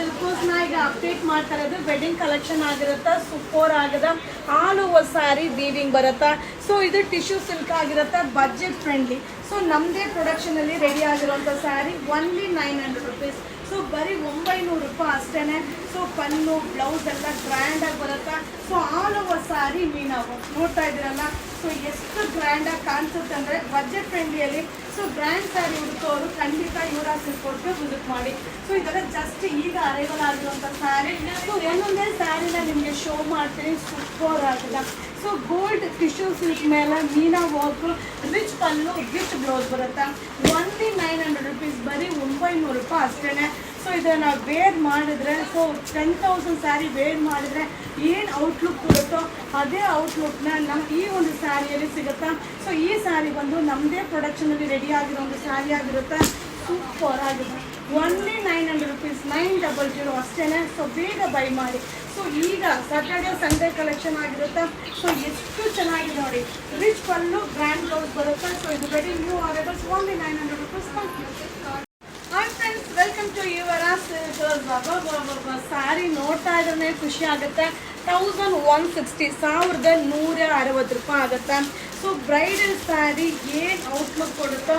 ಸಿಲ್ಕೋಸ್ನ ಈಗ ಅಪ್ಡೇಟ್ ಮಾಡ್ತಾ ಇರೋದು ವೆಡ್ಡಿಂಗ್ ಕಲೆಕ್ಷನ್ ಆಗಿರುತ್ತೆ. ಸೂಪರ್ ಆಗಿದೆ, ಆಲ್ ಓವರ್ ಸ್ಯಾರಿ ವೀವಿಂಗ್ ಬರುತ್ತೆ. ಸೊ ಇದು ಟಿಶ್ಯೂ ಸಿಲ್ಕ್ ಆಗಿರುತ್ತೆ, ಬಜೆಟ್ ಫ್ರೆಂಡ್ಲಿ. ಸೊ ನಮ್ಮದೇ ಪ್ರೊಡಕ್ಷನಲ್ಲಿ ರೆಡಿ ಆಗಿರುವಂಥ ಸ್ಯಾರಿ ಒನ್ಲಿ 900 ರುಪೀಸ್. ಸೊ ಬರೀ 900 ರೂಪಾಯಿ ಅಷ್ಟೇ. ಸೊ ಪನ್ನು ಬ್ಲೌಸ್ ಎಲ್ಲ ಗ್ರ್ಯಾಂಡಾಗಿ ಬರುತ್ತೆ. ಸೊ ಆಲ್ ಓವರ್ ಸ್ಯಾರಿ ನಾವು ನೋಡ್ತಾ ಇದ್ದೀರಲ್ಲ, ಸೊ ಎಷ್ಟು ಗ್ರ್ಯಾಂಡಾಗಿ ಕಾಣಿಸುತ್ತೆ ಅಂದರೆ ಬಜೆಟ್ ಫ್ರೆಂಡ್ಲಿಯಲ್ಲಿ. ಸೊ ಗ್ರ್ಯಾಂಡ್ ಸ್ಯಾರಿ ಹುಡುಕೋರು ಖಂಡಿತ ಯುವರಾಜ್ ಸಿಲ್ಕ್ಗೆ ವಿಸಿಟ್ ಮಾಡಿ. ಸೊ ಇದೆಲ್ಲ ಜಸ್ಟ್ ಈಗ ಅರೈವಲ್ ಆಗಿರುವಂಥ ಸ್ಯಾರಿ. ಸೊ ಒಂದೊಂದೇ ಸ್ಯಾರಿನ ನಿಮಗೆ ಶೋ ಮಾಡ್ತೀನಿ, ಸೂಪರ್ ಆಗಿದೆ. ಸೊ ಗೋಲ್ಡ್ ಟಿಶ್ಯೂ ಸಿಲ್ಕ್ ಮೇಲೆ ಮೀನಾ work, rich pallu, rich blouse ಬರುತ್ತೆ. ಒನ್ಲಿ 900 ರುಪೀಸ್, ಬರೀ 900 ರೂಪಾಯಿ ಅಷ್ಟೇ. ಸೊ ಇದನ್ನು ವೇರ್ ಮಾಡಿದ್ರೆ, ಸೊ 10,000 ಸ್ಯಾರಿ ವೇರ್ ಮಾಡಿದ್ರೆ ಏನು ಔಟ್ಲುಕ್ ಕೊಡುತ್ತೋ ಅದೇ ಔಟ್ಲುಕ್ನ ನಮ್ಮ ಈ ಒಂದು ಸ್ಯಾರಿಯಲ್ಲಿ ಸಿಗುತ್ತೆ. ಸೊ ಈ ಸ್ಯಾರಿ ಬಂದು ನಮ್ಮದೇ ಪ್ರೊಡಕ್ಷನಲ್ಲಿ ರೆಡಿ ಆಗಿರೋ ಒಂದು ಸ್ಯಾರಿ ಆಗಿರುತ್ತೆ. ಸೂಪರ್ ಆಗಿದೆ, ಒನ್ಲಿ 900 ರುಪೀಸ್, 900 ಅಷ್ಟೇ. ಸೊ ಬೇಗ ಬೈ ಮಾಡಿ. ಸೊ ಈಗ ಸ್ಯಾಟರ್ಡೆ ಸಂಡೇ ಕಲೆಕ್ಷನ್ ಆಗಿರುತ್ತೆ. ಸೊ ಎಷ್ಟು ಚೆನ್ನಾಗಿದೆ ನೋಡಿ, ರಿಚ್ ಪಲ್ಲು, ಗ್ರ್ಯಾಂಡ್ ಬ್ಲೌಸ್ ಬರುತ್ತೆ. ಸೊ ಇದು very new arrivals, only 900 rupees. Hi friends, welcome to Yuvraj Silks. Sari ನೋಡ್ತಾ ಇದ್ರೆ ಖುಷಿ ಆಗುತ್ತೆ. 1160, 1160 ರೂಪಾಯಿ ಆಗುತ್ತೆ. ಸೊ ಬ್ರೈಡಲ್ ಸ್ಯಾರಿ ಏನು ಔಟ್ಲುಕ್ ಕೊಡುತ್ತೋ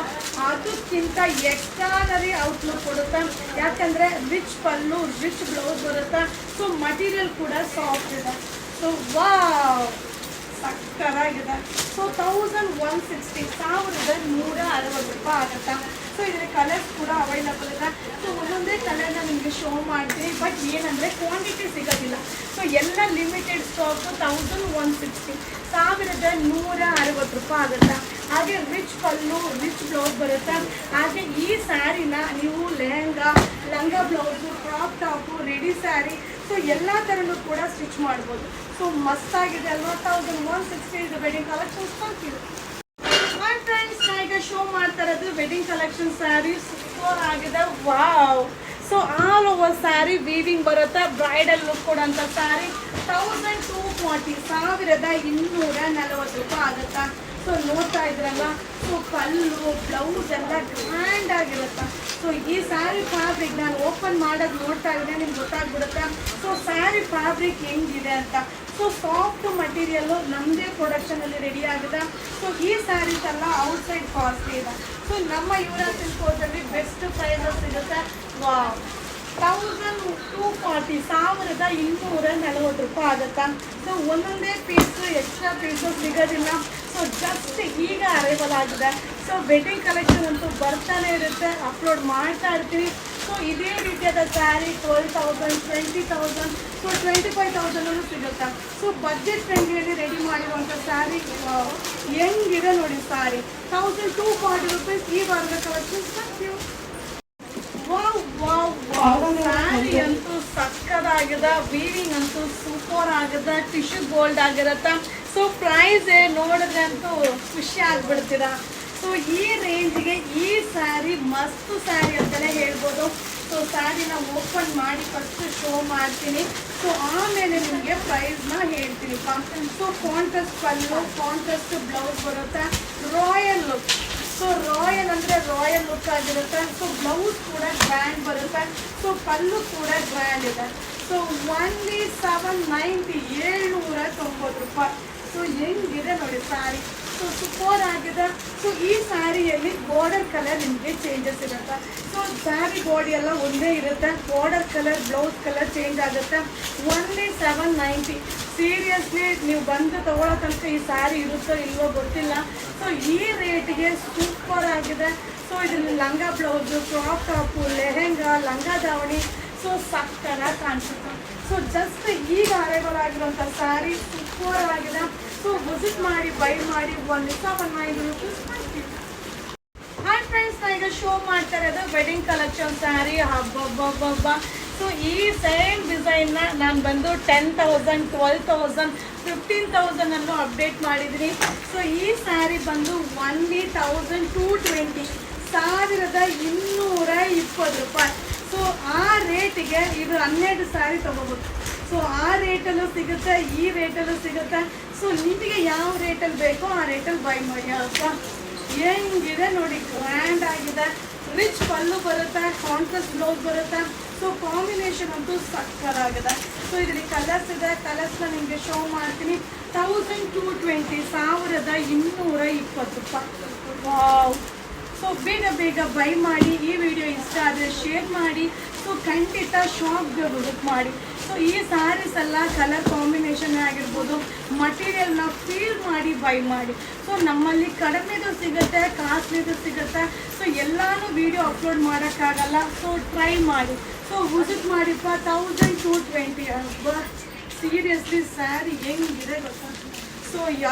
ಅದಕ್ಕಿಂತ ಎಕ್ಸ್ಟ್ರಾನರಿ ಔಟ್ಲುಕ್ ಕೊಡುತ್ತೆ. ಯಾಕಂದರೆ ರಿಚ್ ಪಲ್ಲು, ರಿಚ್ ಬ್ಲೌಸ್ ಬರುತ್ತೆ. ಸೊ ಮಟೀರಿಯಲ್ ಕೂಡ ಸಾಫ್ಟ್ ಇದೆ. ಸೊ ವಾವ್, ಸಕ್ಕತ್ತಾಗಿದೆ. ಸೊ 1160, 1160 ರೂಪಾಯಿ ಆಗುತ್ತೆ. ಸೊ ಇದರ ಕಲರ್ಸ್ ಕೂಡ ಅವೈಲಬಲ್ ಇದೆ. ಸೊ ಒಂದೊಂದೇ ಕಲರ್ನ ನಿಮಗೆ ಶೋ ಮಾಡ್ತೀನಿ, ಬಟ್ ಏನಂದರೆ ಕ್ವಾಂಟಿಟಿ ಸಿಗೋದಿಲ್ಲ. ಸೊ ಎಲ್ಲ ಲಿಮಿಟೆಡ್ ಸ್ಟಾಕು 1160, 1160 ರೂಪಾಯಿ ಆಗುತ್ತೆ. ಹಾಗೆ ರಿಚ್ ಪಲ್ಲು, ರಿಚ್ ಬ್ಲೌಸ್ ಬರುತ್ತೆ. ಹಾಗೆ ಈ ಸ್ಯಾರಿನ ನೀವು ಲೆಹಂಗಾ, ಲಂಗ blouse, crop top, ready sari, so ಎಲ್ಲ ಥರನೂ ಕೂಡ ಸ್ಟಿಚ್ ಮಾಡ್ಬೋದು. ಸೊ ಮಸ್ತಾಗಿದೆ ಅಲ್ವಾ? 1160 ಇದು ವೆಡ್ಡಿಂಗ್ ಕಲೆಕ್ಷನ್ಸ್ ಬರ್ತೀವಿ. ಹಾಯ್ ಫ್ರೆಂಡ್ಸ್, ನಾ ಈಗ ಶೋ ಮಾಡ್ತಾ ಇರೋದು ವೆಡ್ಡಿಂಗ್ ಕಲೆಕ್ಷನ್ ಸ್ಯಾರಿ. ಸೂಪರ್ ಆಗಿದೆ, wow. So all over sari weaving ಬರುತ್ತೆ, ಬ್ರೈಡಲ್ ಲುಕ್ ಕೊಡೋಂಥ ಸ್ಯಾರಿ. 1240, 1240 ರೂಪಾಯಿ ಆಗುತ್ತಾ. ಸೊ ನೋಡ್ತಾ ಇದ್ರಲ್ಲ, ಸೊ ಪಲ್ಲು, ಬ್ಲೌಸ್ ಎಲ್ಲ ಗ್ರ್ಯಾಂಡ್ ಆಗಿರುತ್ತೆ. ಸೊ ಈ ಸ್ಯಾರಿ ಫ್ಯಾಬ್ರಿಕ್ ನಾನು ಓಪನ್ ಮಾಡೋದು ನೋಡ್ತಾ ಇದ್ದರೆ ನಿಮ್ಗೆ ಗೊತ್ತಾಗ್ಬಿಡುತ್ತೆ. ಸೊ ಸ್ಯಾರಿ ಫ್ಯಾಬ್ರಿಕ್ ಹೆಂಗಿದೆ ಅಂತ. ಸೊ ಸಾಫ್ಟ್ ಮಟೀರಿಯಲ್ಲು ನಮ್ಮದೇ ಪ್ರೊಡಕ್ಷನಲ್ಲಿ ರೆಡಿ ಆಗಿದೆ. ಸೊ ಈ ಸ್ಯಾರೀಸ್ ಎಲ್ಲ ಔಟ್ಸೈಡ್ ಕಾಸ್ಟ್ಲಿ ಇದೆ. ಸೊ ನಮ್ಮ ಯುವರಾಜ್ ಸಿಲ್ಕ್ಸಲ್ಲಿ ಬೆಸ್ಟ್ ಪ್ರೈಸಸ್ ಸಿಗುತ್ತೆ. ವಾವ್, 1240, 1240 ರೂಪಾಯಿ ಆಗುತ್ತಾ. ಸೊ ಒಂದೊಂದೇ ಪೀಸು, ಎಕ್ಸ್ಟ್ರಾ ಪೀಸು ಸಿಗೋದಿಲ್ಲ. ಸೊ ಜಸ್ಟ್ ಈಗ ಅರೈವಲ್ ಆಗಿದೆ. ಸೊ ವೆಡ್ಡಿಂಗ್ ಕಲೆಕ್ಷನ್ ಅಂತೂ ಬರ್ತಾನೆ ಇರುತ್ತೆ, ಅಪ್ಲೋಡ್ ಮಾಡ್ತಾ ಇರ್ತೀವಿ. ಸೊ ಇದೇ ರೀತಿಯಾದ ಸ್ಯಾರಿ 12,000, 20,000, ಸೊ 25,000 ಸಿಗುತ್ತೆ. ಸೊ ಬಜೆಟ್ ಫ್ರೆಂಡ್ಲಿಯಲ್ಲಿ ರೆಡಿ ಮಾಡಿರುವಂಥ ಸ್ಯಾರಿ ಹೆಂಗಿದೆ ನೋಡಿ. ಸ್ಯಾರಿ 1240 ರುಪೀಸ್, ಈ ವಾರದ collections. Wow wow wow, sari ಅಂತೂ ಸಕ್ಕದಾಗಿದೆ, ವೀವಿಂಗ್ ಅಂತೂ ಸೂಪರ್ ಆಗಿದೆ, ಟಿಶ್ಯೂ ಗೋಲ್ಡ್ ಆಗಿರುತ್ತೆ. ಸೊ ಪ್ರೈಸ್ ನೋಡಿದ್ರೆ ಅಂತೂ ಖುಷಿ ಆಗ್ಬಿಡ್ತೀರಾ. ಸೊ ಈ ರೇಂಜ್ಗೆ ಈ ಸ್ಯಾರಿ ಮಸ್ತ್ ಸ್ಯಾರಿ ಅಂತಲೇ ಹೇಳ್ಬೋದು. ಸೊ ಸ್ಯಾರಿನ ಓಪನ್ ಮಾಡಿ ಫಸ್ಟ್ ಶೋ ಮಾಡ್ತೀನಿ. ಸೊ ಆಮೇಲೆ ನಿಮಗೆ ಪ್ರೈಸ್ನ ಹೇಳ್ತೀನಿ. ಸೊ ಕಾಂಟ್ರಾಸ್ಟ್ ಪಲ್ಲು, ಕಾಂಟ್ರಾಸ್ಟ್ ಬ್ಲೌಸ್ ಬರುತ್ತೆ, ರಾಯಲ್ ಲುಕ್. ಸೊ ರಾಯಲ್ ಅಂದರೆ ರಾಯಲ್ ಲುಕ್ ಆಗಿರುತ್ತೆ. ಸೊ ಬ್ಲೌಸ್ ಕೂಡ ಗ್ರ್ಯಾಂಡ್ ಬರುತ್ತೆ. ಸೊ ಪಲ್ಲು ಕೂಡ ಗ್ರ್ಯಾಂಡ್ ಇದೆ. ಸೊ ಒನ್ಲಿ 790, 790 ರೂಪಾಯಿ. ಸೊ ಹೆಂಗಿದೆ ನೋಡಿ ಸ್ಯಾರಿ. ಸೊ ಸೂಪರ್ ಆಗಿದೆ. ಸೊ ಈ ಸ್ಯಾರಿಯಲ್ಲಿ ಬಾರ್ಡರ್ ಕಲರ್ ನಿಮಗೆ ಚೇಂಜಸ್ ಇರುತ್ತೆ. ಸೊ ಸ್ಯಾರಿ ಬಾಡಿ ಎಲ್ಲ ಒಂದೇ ಇರುತ್ತೆ, border colour, blouse colour change ಆಗುತ್ತೆ. ಒನ್ಲಿ 790. ಸೀರಿಯಸ್ಲಿ ನೀವು ಬಂದು ತಗೊಳ್ಳೋ ತನಕ ಈ ಸ್ಯಾರಿ ಇರುತ್ತೋ ಇಲ್ವೋ ಗೊತ್ತಿಲ್ಲ. ಸೊ ಈ ರೇಟಿಗೆ ಸೂಪರ್ ಆಗಿದೆ. ಸೊ ಇದನ್ನು ಲಂಗ ಬ್ಲೌಸು, ಕ್ರಾಪ್ ಟಾಪು, ಲೆಹೆಂಗಾ, ಲಂಗ ದಾವಣಿ, ಸೊ ಸಕ್ಕತ್ತಾಗಿ ಕಾಣಿಸುತ್ತೆ. ಸೊ ಜಸ್ಟ್ ಈಗ ಅರೈವಲ್ ಆಗಿರುವಂಥ ಸ್ಯಾರಿ ಸೂಪರ್ ಆಗಿದೆ. ಸೊ ವಿಸಿಟ್ ಮಾಡಿ, ಬೈ ಮಾಡಿ. 1,900 ರುಪೀಸ್ ಮಾಡ್ತೀವಿ. ಹಾಯ್ ಫ್ರೆಂಡ್ಸ್, ನಾ ಈಗ ಶೋ ಮಾಡ್ತಾ ಇರೋದು ವೆಡ್ಡಿಂಗ್ ಕಲೆಕ್ಷನ್ ಸ್ಯಾರಿ. ಹಬ್ಬ. ಸೊ ಈ ಸೇಮ್ ಡಿಸೈನ್ನ ನಾನು ಬಂದು 10,000, 12,000, 15,000 ಅನ್ನು ಅಪ್ಡೇಟ್ ಮಾಡಿದ್ದೀನಿ. ಸೊ ಈ ಸ್ಯಾರಿ ಬಂದು ಒನ್ಲಿ 1220, 1220 ರೂಪಾಯಿ. ಸೊ ಆ ರೇಟಿಗೆ ಇದು 12 ಸ್ಯಾರಿ ತೊಗೋಬೋದು. ಸೊ ಆ ರೇಟಲ್ಲೂ ಸಿಗುತ್ತೆ, ಈ ರೇಟಲ್ಲೂ ಸಿಗುತ್ತೆ. ಸೊ ನಿಮಗೆ ಯಾವ ರೇಟಲ್ಲಿ ಬೇಕೋ ಆ ರೇಟಲ್ಲಿ ಬೈ ಮಾಡಿ. ಅಲ್ವಾ? ಹೆಂಗಿದೆ ನೋಡಿ, ಗ್ರ್ಯಾಂಡ್ ಆಗಿದೆ. ರಿಚ್ ಪಲ್ಲು ಬರುತ್ತೆ, ಕಾಂಟ್ರಾಸ್ಟ್ ಬ್ಲೌಸ್ ಬರುತ್ತೆ. ಸೊ ಕಾಂಬಿನೇಷನ್ ಅಂತೂ ಸಕ್ಕತ್ತಾಗಿದೆ. ಸೊ ಇದರಲ್ಲಿ ಕಲರ್ಸ್ ಇದೆ, ಕಲರ್ಸ್ನ ನಿಮಗೆ ಶೋ ಮಾಡ್ತೀನಿ. 1220 1220 ವಾವ್. ಸೊ ಬೇಗ ಬೇಗ ಬೈ ಮಾಡಿ. ಈ ವಿಡಿಯೋ ಇಷ್ಟ ಆದರೆ ಶೇರ್ ಮಾಡಿ. ಸೊ ಖಂಡಿತ ಶಾಪ್ಗೆ ವಿಸಿಟ್ ಮಾಡಿ. ಸೊ ಈ ಸ್ಯಾರೀಸ್ ಎಲ್ಲ ಕಲರ್ ಕಾಂಬಿನೇಷನ್ ಆಗಿರ್ಬೋದು, ಮಟೀರಿಯಲ್ನ ಫೀಲ್ ಮಾಡಿ ಬೈ ಮಾಡಿ. ಸೊ ನಮ್ಮಲ್ಲಿ ಕಡಿಮೆದು ಸಿಗುತ್ತೆ, ಕಾಸ್ಟ್ಲಿದು ಸಿಗುತ್ತೆ. ಸೊ ಎಲ್ಲಾನು ವಿಡಿಯೋ ಅಪ್ಲೋಡ್ ಮಾಡೋಕ್ಕಾಗಲ್ಲ. ಸೊ ಟ್ರೈ ಮಾಡಿ. ಸೊ ವಿಸಿಟ್ ಮಾಡಿಪ್ಪ. 1220 ಸೀರಿಯಸ್ಲಿ ಸ್ಯಾರಿ ಹೆಂಗಿದೆ ಗೊತ್ತಾ? ಸೊ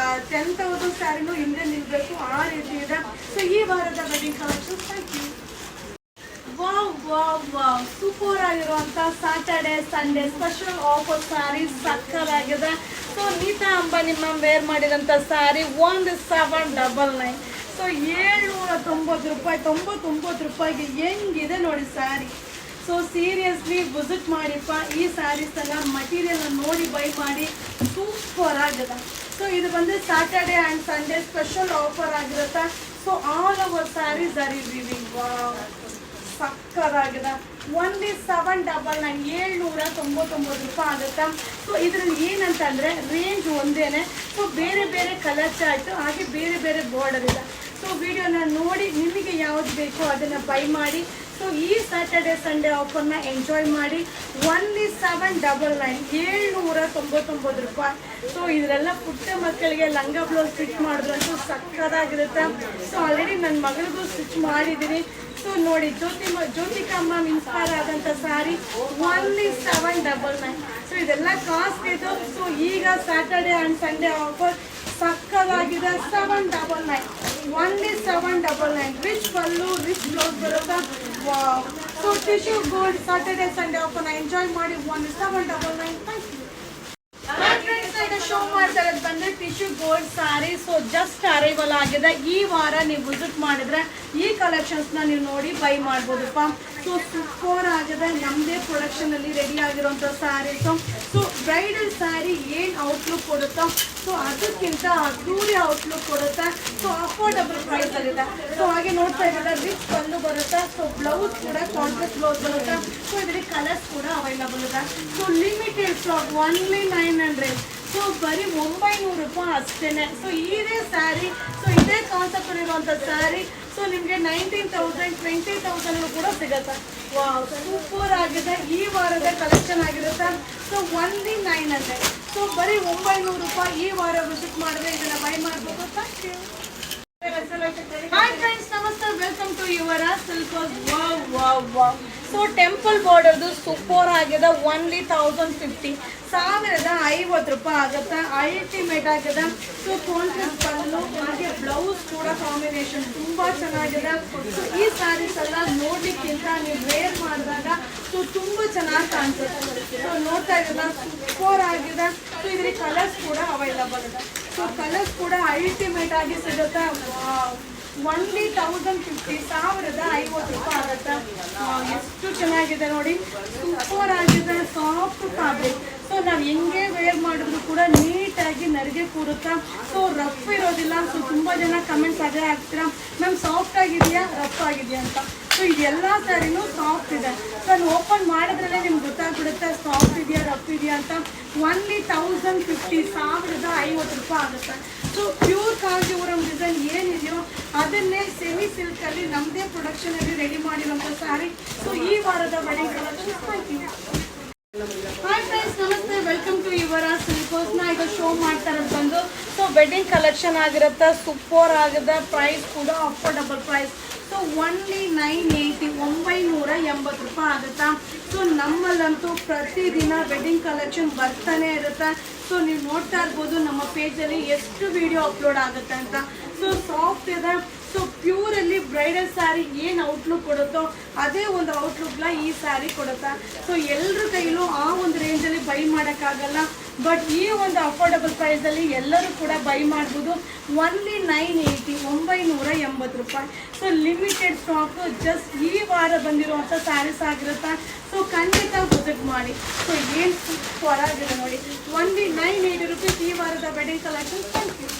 10,000 ಸ್ಯಾರಿನೂ ಹಿಂದೆ ನಿಲ್ಲಬೇಕು, ಆ ರೀತಿ ಇದೆ. ಸೊ ಈ ವಾರದ wedding collection thank you. Wow wow wow, super ಆಗಿರುವಂಥ Saturday Sunday special offer sari ಸಕ್ಕತ್ತಾಗಿದೆ. So Nita Ambani ma'am wear ಮಾಡಿರೋಂಥ ಸ್ಯಾರಿ 1799. ಸೊ 790 ರೂಪಾಯಿ, 99 ರೂಪಾಯಿಗೆ ಹೆಂಗಿದೆ ನೋಡಿ ಸ್ಯಾರಿ. ಸೊ ಸೀರಿಯಸ್ಲಿ ವಿಸಿಟ್ ಮಾಡಿಪ್ಪ. ಈ ಸ್ಯಾರೀಸ್ ಎಲ್ಲ ಮಟೀರಿಯಲ್ ನೋಡಿ ಬೈ ಮಾಡಿ. ಸೂಪರ್ ಆಗಿದೆ. ಸೊ ಇದು ಬಂದು Saturday and Sunday special offer ಆಗಿರುತ್ತೆ. So all over saris are reviving. Wow ಸಕ್ಕತ್ತಾಗಿದೆ. 1799 799 ರೂಪಾಯಿ ಆಗುತ್ತೆ. ಸೊ ಇದರಲ್ಲಿ ಏನಂತಂದರೆ ರೇಂಜ್ ಒಂದೇನೆ. ಸೊ ಬೇರೆ ಬೇರೆ ಕಲರ್ ಚಾರ್ಟು, ಹಾಗೆ ಬೇರೆ ಬೇರೆ ಬಾರ್ಡರ್ ಇದೆ. ಸೊ ವಿಡಿಯೋನ ನೋಡಿ ನಿಮಗೆ ಯಾವ್ದು ಬೇಕೋ ಅದನ್ನು ಬೈ ಮಾಡಿ. ಸೊ ಈ ಸ್ಯಾಟರ್ಡೆ ಸಂಡೇ ಆಫರ್ನ ಎಂಜಾಯ್ ಮಾಡಿ. 1799 799 ರೂಪಾಯಿ. ಸೊ ಇದರೆಲ್ಲ ಪುಟ್ಟ ಮಕ್ಕಳಿಗೆ ಲಂಗ ಬ್ಲೌಸ್ ಸ್ಟಿಚ್ ಮಾಡಿದ್ರಂತೂ ಸಕ್ಕತ್ತಾಗಿರುತ್ತೆ. ಸೊ ಆಲ್ರೆಡಿ ನನ್ನ ಮಗಳಿಗೂ ಸ್ಟಿಚ್ ಮಾಡಿದ್ದೀನಿ. ಸೊ ನೋಡಿ ಜ್ಯೋತಿಕಾ ಮ್ಯಾಮ್ ಇನ್ಸ್ಪೈರ್ ಆದಂಥ ಸ್ಯಾರಿ 1799. ಸೊ ಇದೆಲ್ಲ ಕಾಸ್ಟ್ ಇದು. ಸೊ ಈಗ ಸ್ಯಾಟರ್ಡೆ ಆ್ಯಂಡ್ ಸಂಡೇ ಆಫರ್ ಸಕ್ಕತ್ತಾಗಿದೆ. 799 1799 ರಿಚ್ ಪಲ್ಲು, ರಿಚ್ ಬ್ಲೌಸ್ ಬರುತ್ತೆ. Wow. So tissue gold Saturday Sunday ಆಫರ್ನ ಎಂಜಾಯ್ ಮಾಡಿ. 1799. Thank you. ಶೋ ಮಾಡ್ತಾ ಇರೋದು ಬಂದ್ರೆ tissue gold sari. So just arrival ಆಗಿದೆ. ಈ ವಾರ ನೀವು ವಿಸಿಟ್ ಮಾಡಿದ್ರೆ ಈ ಕಲೆಕ್ಷನ್ಸ್ನ ನೀವು ನೋಡಿ ಬೈ ಮಾಡ್ಬೋದಪ್ಪ. ಸೊ ಸೂಪರ್ ಆಗಿದೆ. ನಮ್ಮದೇ ಪ್ರೊಡಕ್ಷನಲ್ಲಿ ರೆಡಿ ಆಗಿರೋಂಥ ಸ್ಯಾರೀಸು. ಸೊ ಬ್ರೈಡಲ್ ಸ್ಯಾರಿ ಏನು ಔಟ್ಲುಕ್ ಕೊಡುತ್ತೋ ಸೊ ಅದಕ್ಕಿಂತ ಅದ್ದೂರಿ ಔಟ್ಲುಕ್ ಕೊಡುತ್ತೆ. So affordable ಪ್ರೈಸಲ್ಲಿದೆ. ಸೊ ಹಾಗೆ ನೋಡ್ತಾ ಇದ್ದಾರೆ ರಿಚ್ ಪಲ್ಲು ಬರುತ್ತೆ. ಸೊ ಬ್ಲೌಸ್ ಕೂಡ ಕಾಂಟ್ರಾಸ್ಟ್ ಬ್ಲೌಸ್ ಬರುತ್ತೆ. ಸೊ ಇದರಲ್ಲಿ ಕಲರ್ಸ್ ಕೂಡ ಅವೈಲಬಲ್ ಇದೆ. So limited stock, only 900. So ಬರೀ 900 ರೂಪಾಯಿ ಅಷ್ಟೇ. ಸೊ ಇದೇ ಸ್ಯಾರಿ, ಸೊ ಇದೇ ಕಾನ್ಸೆಪ್ಟ್ ಇರುವಂಥ ಸ್ಯಾರಿ ಸೊ ನಿಮಗೆ 19,000 20,000 ಕೂಡ ಸಿಗುತ್ತೆ. ವಾವ್ ಸೂಪರ್ ಆಗಿದೆ. ಈ ವಾರದ ಕಲೆಕ್ಷನ್ ಆಗಿರುತ್ತೆ. So only 900. ಸೊ ಬರೀ 900 ರೂಪಾಯಿ. ಈ ವಾರ ವಿಸಿಟ್ ಮಾಡಿದ್ರೆ ಇದನ್ನು ಬೈ ಮಾಡ್ಬೋದು. Thank you. ಹಾಯ್ ಫ್ರೆಂಡ್ಸ್, ನಮಸ್ತೆ. Welcome to your Silkos. Wow wow wow. So temple ಬಾರ್ಡರ್ದು ಸೂಪರ್ ಆಗಿದೆ. ಓನ್ಲಿ 1050 1050 ರೂಪಾಯಿ ಆಗುತ್ತೆ. ಅಲ್ಟಿಮೇಟ್ ಆಗಿದೆ. ಸೊ ಕಾಂಟ್ರಾಸ್ಟ್ ಪಲ್ಲು, ಹಾಗೆ ಬ್ಲೌಸ್ ಕೂಡ ಕಾಂಬಿನೇಷನ್ ತುಂಬ ಚೆನ್ನಾಗಿದೆ. ಸೊ ಈ ಸ್ಯಾರೀಸ್ ಎಲ್ಲ ನೋಡ್ಲಿಕ್ಕಿಂತ ನೀವು ವೇರ್ ಮಾಡಿದಾಗ ಸೊ ತುಂಬ ಚೆನ್ನಾಗಿ ಕಾಣಿಸುತ್ತೆ. ಸೊ ನೋಡ್ತಾ ಇದ್ದೀರಾ ಸೂಪರ್ ಆಗಿದೆ. ಸೊ ಇದ್ರಲ್ಲಿ ಕಲರ್ಸ್ ಕೂಡ ಅವೈಲಬಲ್ ಇದೆ. ಸೊ ಕಲರ್ಸ್ ಕೂಡ ಅಲ್ಟಿಮೇಟ್ ಆಗಿ ಸಿಗುತ್ತೆ. ಓನ್ಲಿ 1050 1050 ರೂಪಾಯಿ ಆಗುತ್ತೆ. ಎಷ್ಟು ಚೆನ್ನಾಗಿದೆ ನೋಡಿ. ಸೂಪರ್ ಆಗಿದೆ. Soft fabric. ಸೊ ನಾವು ಹೆಂಗೆ ವೇರ್ ಮಾಡಿದ್ರು ಕೂಡ ನೀಟಾಗಿ ನರಿಗೆ ಕೂರುತ್ತೆ. ಸೊ ರಫ್ ಇರೋದಿಲ್ಲ. ಸೊ ತುಂಬ ಜನ ಕಮೆಂಟ್ಸ್ ಅದೇ ಆಗ್ತೀರಾ, ಮ್ಯಾಮ್ ಸಾಫ್ಟ್ ಆಗಿದೆಯಾ ರಫ್ ಆಗಿದೆಯಾ ಅಂತ. ಸೊ ಇದೆಲ್ಲ ಸ್ಯಾರಿನೂ ಸಾಫ್ಟ್ ಇದೆ. ಸೊ ಅದು ಓಪನ್ ಮಾಡಿದ್ರೇ ನಿಮ್ಗೆ ಗೊತ್ತಾಗ್ಬಿಡುತ್ತೆ ಸಾಫ್ಟ್ ಇದೆಯಾ ರಫ್ ಇದೆಯಾ ಅಂತ. ಓನ್ಲಿ 1050 1050 ರೂಪಾಯಿ ಆಗುತ್ತೆ. ಸೊ ಪ್ಯೂರ್ ಕಾಂಜೀವರಂ ಡಿಸೈನ್ ಏನಿದೆಯೋ ಅದನ್ನೇ ಸೆಮಿ ಸಿಲ್ಕಲ್ಲಿ ನಮ್ಮದೇ ಪ್ರೊಡಕ್ಷನಲ್ಲಿ ರೆಡಿ ಮಾಡಿರುವಂಥ ಸ್ಯಾರಿ. ಸೊ ಈ ವಾರದ wedding collection. Thank you. Hi friends, ನಮಸ್ತೆ. ವೆಲ್ಕಮ್ ಟು ಯುವರ ಸಿಲ್ಕೋಸ್ನ ಈಗ ಶೋ ಮಾಡ್ತಾ ಇರೋದು ಬಂದು ಸೊ ವೆಡ್ಡಿಂಗ್ ಕಲೆಕ್ಷನ್ ಆಗಿರುತ್ತೆ. ಸೂಪರ್ ಆಗಿದೆ. ಪ್ರೈಸ್ ಕೂಡ ಅಫೋರ್ಡಬಲ್ ಪ್ರೈಸ್. ಸೊ ಓನ್ಲಿ 980 980 ರೂಪಾಯಿ ಆಗುತ್ತಾ. ಸೊ ನಮ್ಮಲ್ಲಂತೂ ಪ್ರತಿದಿನ ವೆಡ್ಡಿಂಗ್ ಕಲೆಕ್ಷನ್ ಬರ್ತಾನೆ ಇರುತ್ತೆ. ಸೊ ನೀವು ನೋಡ್ತಾ ಇರ್ಬೋದು ನಮ್ಮ ಪೇಜಲ್ಲಿ ಎಷ್ಟು ವಿಡಿಯೋ ಅಪ್ಲೋಡ್ ಆಗುತ್ತೆ ಅಂತ. ಸೊ ಸಾಫ್ಟ್ ಇದೆ. ಸೊ ಪ್ಯೂರಲ್ಲಿ ಬ್ರೈಡಲ್ ಸ್ಯಾರಿ ಏನು ಔಟ್ಲುಕ್ ಕೊಡುತ್ತೋ ಅದೇ ಒಂದು ಔಟ್ಲುಕ್ನ ಈ ಸ್ಯಾರಿ ಕೊಡುತ್ತೆ. ಸೊ ಎಲ್ಲರ ಕೈಲೂ ಆ ಒಂದು ರೇಂಜಲ್ಲಿ ಬೈ ಮಾಡೋಕ್ಕಾಗಲ್ಲ. ಬಟ್ ಈ ಒಂದು ಅಫೋರ್ಡಬಲ್ ಪ್ರೈಸಲ್ಲಿ ಎಲ್ಲರೂ ಕೂಡ ಬೈ ಮಾಡ್ಬೋದು. ಓನ್ಲಿ 980 980 ರೂಪಾಯಿ. ಸೊ ಲಿಮಿಟೆಡ್ ಸ್ಟಾಕು ಜಸ್ಟ್ ಈ ವಾರ ಬಂದಿರುವಂಥ ಸ್ಯಾರೀಸ್ ಆಗಿರುತ್ತೆ. ಸೊ ಖಂಡಿತ ವಿಸಿಟ್ ಮಾಡಿ. ಸೊ ಏನು ಸೂಪರ್ ಆಗಿದೆ ನೋಡಿ. ಓನ್ಲಿ 980 ರೂಪೀಸ್ ಈ ವಾರದ wedding collection. Thank you.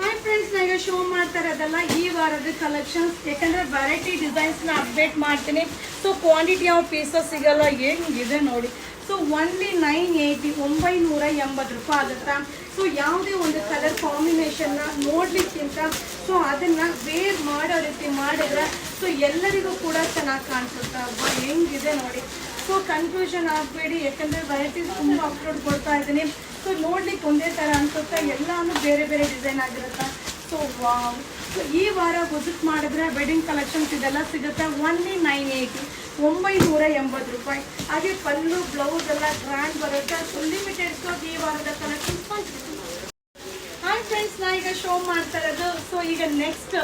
Hi friends ನಾಗ ಶೋ ಮಾಡ್ತಾ ಇರೋದಲ್ಲ ಈ ವಾರದ ಕಲೆಕ್ಷನ್ಸ್, ಯಾಕಂದ್ರೆ ವೆರೈಟಿ ಡಿಸೈನ್ಸ್ನ ಅಪ್ಡೇಟ್ ಮಾಡ್ತೀನಿ. ಸೊ ಕ್ವಾಂಟಿಟಿ ಆಫ್ ಪೀಸಸ್ ಸಿಗಲ್ಲ, ಹೆಂಗಿದೆ ನೋಡಿ. ಸೊ ಒನ್ಲಿ 980 980 ರೂಪಾಯಿ ಆಗುತ್ತಾ. ಸೊ ಯಾವುದೇ ಒಂದು ಕಲರ್ ಕಾಂಬಿನೇಷನ್ನ ನೋಡ್ಲಿಕ್ಕಿಂತ ಸೊ ಅದನ್ನು ವೇರ್ ಮಾಡೋ ರೀತಿ ಮಾಡಿದ್ರೆ ಸೊ ಎಲ್ಲರಿಗೂ ಕೂಡ ಚೆನ್ನಾಗಿ ಕಾಣಿಸುತ್ತೆ. ಹೆಂಗಿದೆ ನೋಡಿ. ಸೊ ಕನ್ಫ್ಯೂಷನ್ ಆಗಬೇಡಿ, ಯಾಕಂದರೆ ವೆರೈಟೀಸ್ ತುಂಬ ಅಪ್ಲೋಡ್ ಕೊಡ್ತಾ ಇದ್ದೀನಿ. ಸೊ ನೋಡ್ಲಿಕ್ಕೆ ಒಂದೇ ಥರ ಅನ್ಸುತ್ತೆ, ಎಲ್ಲಾನು ಬೇರೆ ಬೇರೆ ಡಿಸೈನ್ ಆಗಿರುತ್ತೆ. So wow. ಸೊ ಈ ವಾರ ವಿಸಿಟ್ ಮಾಡಿದ್ರೆ ವೆಡ್ಡಿಂಗ್ ಕಲೆಕ್ಷನ್ಸ್ ಇದೆಲ್ಲ ಸಿಗುತ್ತೆ. ಒನ್ಲಿ 980 980 ರೂಪಾಯಿ. ಹಾಗೆ ಪಲ್ಲು ಬ್ಲೌಸ್ ಎಲ್ಲ ಗ್ರ್ಯಾಂಡ್ ಬರುತ್ತೆ. ಸೊ ಲಿಮಿಟೆಡ್ ಸ್ಟಾಕ್ ಈ ವಾರದ ಕಲೆಕ್ಷನ್ಸ್ ಬಂದಿದೆ. ಹಾಯ್ ಫ್ರೆಂಡ್ಸ್, ನಾ ಈಗ ಶೋ ಮಾಡ್ತಾ ಇರೋದು ಸೊ ಈಗ ನೆಕ್ಸ್ಟ್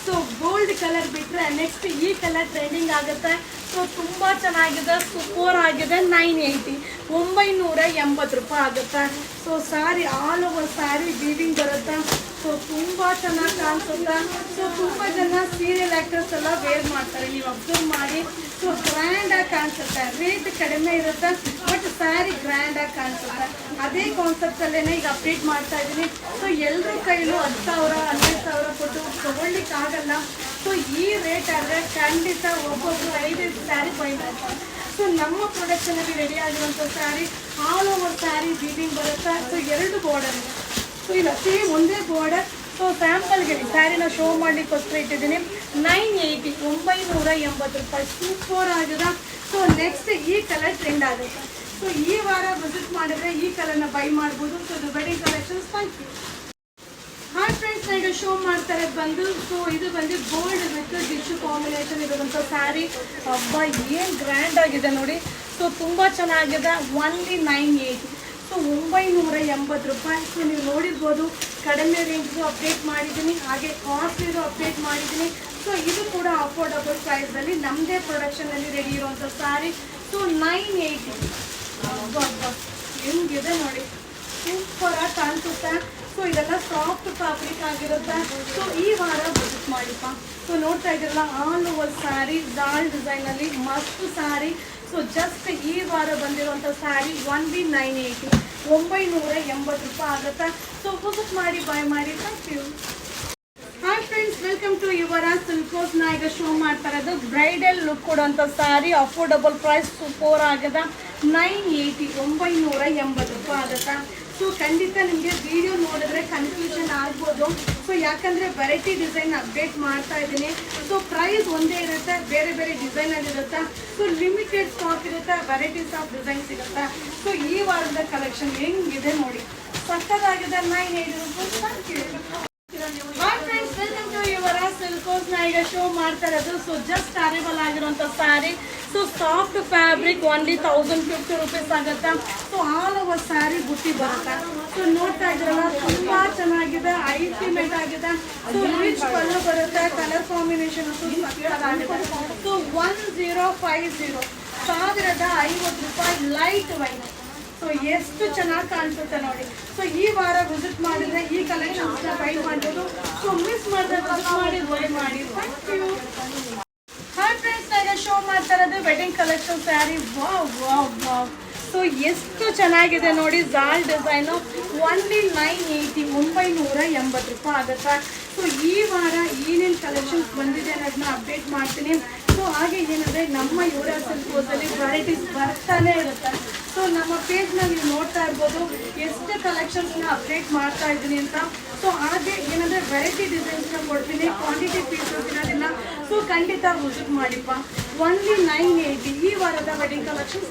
ಸೊ ಗೋಲ್ಡ್ ಕಲರ್ ಬಿಟ್ಟರೆ ನೆಕ್ಸ್ಟ್ ಈ ಕಲರ್ ಟ್ರೆಂಡಿಂಗ್ ಆಗುತ್ತೆ. ಸೊ ತುಂಬ ಚೆನ್ನಾಗಿದೆ, ಸೂಪರ್ ಆಗಿದೆ. 980 980 ರೂಪಾಯಿ ಆಗುತ್ತೆ. So sari all over sari weaving ಬರುತ್ತೆ. ಸೊ ತುಂಬ ಚೆನ್ನಾಗಿ ಕಾಣಿಸುತ್ತೆ. ಸೊ ತುಂಬ ಜನ ಸೀರಿಯಲ್ ಆ್ಯಕ್ಟರ್ಸ್ ಎಲ್ಲ ವೇರ್ ಮಾಡ್ತಾರೆ, ನೀವು ಅಬ್ಸರ್ವ್ ಮಾಡಿ. ಸೊ ಗ್ರ್ಯಾಂಡಾಗಿ ಕಾಣಿಸುತ್ತೆ, ರೇಟ್ ಕಡಿಮೆ ಇರುತ್ತೆ ಬಟ್ ಸ್ಯಾರಿ ಗ್ರ್ಯಾಂಡಾಗಿ ಕಾಣಿಸುತ್ತೆ. ಅದೇ ಕಾನ್ಸೆಪ್ಟಲ್ಲೇ ಈಗ ಅಪ್ಡೇಟ್ ಮಾಡ್ತಾ ಇದ್ದೀನಿ. ಸೊ ಎಲ್ಲರ ಕೈಲೂ 10,000 12,000 ಕೊಟ್ಟು ತೊಗೊಳ್ಲಿಕ್ಕೆ ಆಗಲ್ಲ. ಸೊ ಈ ರೇಟ್ ಆದರೆ ಖಂಡಿತ ಒಬ್ಬೊಬ್ಬರು 5 ಸ್ಯಾರಿ ಬೈ ಮಾಡ್ತಾರೆ. ಸೊ ನಮ್ಮ ಪ್ರೊಡಕ್ಷನಲ್ಲಿ ರೆಡಿ ಆಗಿರುವಂಥ sari all over sari weaving ಬರುತ್ತೆ. ಸೊ 2 ಬಾರ್ಡರ್ ಇದೆ. ಸೊ ಇಲ್ಲ ಸೇಮ್ ಒಂದೇ ಬಾರ್ಡರ್. ಸೊ ಸ್ಯಾಂಪಲ್ಗೆ ಸ್ಯಾರಿನ ಶೋ ಮಾಡಲಿಕ್ಕೋಸ್ಕರ ಇಟ್ಟಿದ್ದೀನಿ. 980 980 ರೂಪಾಯಿ, ಸೂಪರ್ ಆಗಿದೆ. ಸೊ ನೆಕ್ಸ್ಟ್ ಈ ಕಲರ್ ಟ್ರೆಂಡ್ ಆಗುತ್ತೆ. ಸೊ ಈ ವಾರ ವಿಸಿಟ್ ಮಾಡಿದ್ರೆ ಈ ಕಲರ್ನ ಬೈ ಮಾಡ್ಬೋದು. ಸೊ ಇದು wedding collections. Thank you. Hi friends, ಈಗ ಶೋ ಮಾಡ್ತಾ ಇರೋದು ಬಂದು ಸೊ ಇದು ಬಂದು ಗೋಲ್ಡ್ ವಿತ್ ಟಿಶ್ಯೂ ಕಾಂಬಿನೇಷನ್ ಇರುವಂಥ ಸ್ಯಾರಿ. ಹಬ್ಬ ಏನು ಗ್ರ್ಯಾಂಡ್ ಆಗಿದೆ ನೋಡಿ. ಸೊ ತುಂಬ ಚೆನ್ನಾಗಿದೆ. ಒನ್ಲಿ 980 ಸೊ 980 ರೂಪಾಯಿ. ಸೊ ನೀವು ನೋಡಿರ್ಬೋದು, ಕಡಿಮೆ ರೇಂಜ್ದು ಅಪ್ಡೇಟ್ ಮಾಡಿದ್ದೀನಿ, ಹಾಗೆ ಕಾಸ್ಟ್ಲಿದು ಅಪ್ಡೇಟ್ ಮಾಡಿದ್ದೀನಿ. ಸೊ ಇದು ಕೂಡ ಅಫೋರ್ಡಬಲ್ ಪ್ರೈಸಲ್ಲಿ ನಮ್ಮದೇ ಪ್ರೊಡಕ್ಷನಲ್ಲಿ ರೆಡಿ ಇರುವಂಥ ಸ್ಯಾರಿ. ಸೊ 980 ಹೆಂಗಿದೆ ನೋಡಿ, ಸೂಪರಾಗಿ ಕಾಣಿಸುತ್ತೆ. ಸೊ ಇದೆಲ್ಲ ಸಾಫ್ಟ್ ಫ್ಯಾಬ್ರಿಕ್ ಆಗಿರುತ್ತೆ. ಸೊ ಈ ವಾರ ವಿಸಿಟ್ ಮಾಡಿಪ್ಪ. ಸೊ ನೋಡ್ತಾ ಇದ್ದೀರಲ್ಲ, ಆಲ್ ಓವರ್ ಸ್ಯಾರಿ ಡಾಲ್ ಡಿಸೈನಲ್ಲಿ ಮಸ್ತ್ ಸ್ಯಾರಿ. ಸೊ ಜಸ್ಟ್ ಈ ವಾರ ಬಂದಿರುವಂಥ ಸ್ಯಾರಿ ಒನ್ಲಿ 980 980 ರೂಪಾಯಿ ಆಗುತ್ತೆ. ಸೊ ವಿಸಿಟ್ ಮಾಡಿ, ಬೈ ಮಾಡಿ. Thank you. Hi friends, welcome to your Silkos. ನಾ ಈಗ ಶೋ ಮಾಡ್ತಾ ಇರೋದು ಬ್ರೈಡಲ್ ಲುಕ್ ಕೊಡುವಂಥ ಸ್ಯಾರಿ. ಅಫೋರ್ಡಬಲ್ ಪ್ರೈಸ್, ಸೂಪರ್ ಆಗಿದೆ. 980 980 ರೂಪಾಯಿ ಆಗುತ್ತೆ. ಸೊ ಖಂಡಿತ ನಿಮಗೆ ವಿಡಿಯೋ ನೋಡಿದ್ರೆ ಕನ್ಫ್ಯೂಷನ್ ಆಗ್ಬೋದು. ಸೊ ಯಾಕಂದರೆ ವೆರೈಟಿ ಡಿಸೈನ್ ಅಪ್ಡೇಟ್ ಮಾಡ್ತಾ ಇದ್ದೀನಿ. ಸೊ ಪ್ರೈಸ್ ಒಂದೇ ಇರುತ್ತೆ, ಬೇರೆ ಬೇರೆ ಡಿಸೈನಲ್ಲಿ ಇರುತ್ತೆ. ಸೊ ಲಿಮಿಟೆಡ್ ಸ್ಟಾಕ್ ಇರುತ್ತೆ, ವೆರೈಟೀಸ್ ಆಫ್ ಡಿಸೈನ್ ಸಿಗುತ್ತೆ. ಸೊ ಈ ವಾರದ ಕಲೆಕ್ಷನ್ ಹೆಂಗಿದೆ ನೋಡಿ, ಸಕ್ಕತ್ತಾಗಿದೆ. 980 ರೂಪಾಯಿ. Thank you. Hi friends, welcome to your Silkos. ನಾ ಈಗ ಶೋ ಮಾಡ್ತಾ ಇರೋದು ಸೊ ಜಸ್ಟ್ ಅರೈವಲ್ ಆಗಿರುವಂಥ sari. So soft fabric only 1050 rupees ಆಗುತ್ತೆ. ಸೊ ಆಲ್ ಓವರ್ ಸ್ಯಾರಿ ಬುಟ್ಟಿ ಬರುತ್ತೆ. ಸೊ ನೋಡ್ತಾ ಇದ್ರಲ್ಲ, ತುಂಬ ಚೆನ್ನಾಗಿದೆ, ಅಲ್ಟಿಮೇಟ್ ಆಗಿದೆ. ಸೊ ರಿಚ್ ಪಲ್ಲು ಬರುತ್ತೆ, ಕಲರ್ ಕಾಂಬಿನೇಷನ್ ಅಂತೂ ಸಕ್ಕತ್ತಾಗಿದೆ. ಸೊ 1050 1050 ರೂಪಾಯಿ, ಲೈಟ್ ವೈಟ್. ಸೊ ಎಷ್ಟು ಚೆನ್ನಾಗಿ ಕಾಣಿಸುತ್ತೆ ನೋಡಿ. ಸೊ ಈ ವಾರ ವಿಸಿಟ್ ಮಾಡಿದ್ರೆ ಈ ಕಲೆಕ್ಷನ್ಸ್ನ ಬೈ ಮಾಡ್ಬೋದು. ಸೊ ಮಿಸ್ ಮಾಡಿದ್ರೆ ವಿಸಿಟ್ ಮಾಡಿ, ಬೈ ಮಾಡಿ. Thank you. ಹಾಯ್ ಫ್ರೆಂಡ್ಸ್, ಈಗ ಶೋ ಮಾಡ್ತಾ ಇರೋದು wedding collection sari. Wow wow wow. So ಎಷ್ಟು ಚೆನ್ನಾಗಿದೆ ನೋಡಿ, ಜಾಲ್ ಡಿಸೈನು. ಒನ್ಲಿ 980 980 ರೂಪಾಯಿ ಆಗುತ್ತೆ. ಸೊ ಈ ವಾರ ಏನೇನು ಕಲೆಕ್ಷನ್ಸ್ ಬಂದಿದೆ ಅನ್ನೋದನ್ನ ಅಪ್ಡೇಟ್ ಮಾಡ್ತೀನಿ. ಸೊ ಹಾಗೆ ಏನಂದರೆ ನಮ್ಮ ಯುವರ ಸಿಲ್ಕೋಸಲ್ಲಿ ವೆರೈಟೀಸ್ ಬರ್ತಾನೆ ಇರುತ್ತೆ. ಸೊ ನಮ್ಮ ಪೇಜ್ನ ನೀವು ನೋಡ್ತಾ ಇರ್ಬೋದು ಎಷ್ಟು ಕಲೆಕ್ಷನ್ಸ್ನ ಅಪ್ಡೇಟ್ ಮಾಡ್ತಾ ಇದ್ದೀನಿ ಅಂತ. ಸೊ ಹಾಗೆ ಏನಂದರೆ ವೆರೈಟಿ ಡಿಸೈನ್ಸ್ನ ಕೊಡ್ತೀನಿ, ಕ್ವಾಂಟಿಟಿ ಪೀಸಸ್ ಇರೋದಿಲ್ಲ. ಸೊ ಖಂಡಿತ ವಿಸಿಟ್ ಮಾಡಿಪ್ಪ. ಒನ್ಲಿ 980 ಈ ವಾರದ ವೆಡ್ಡಿಂಗ್ ಕಲೆಕ್ಷನ್ಸ್.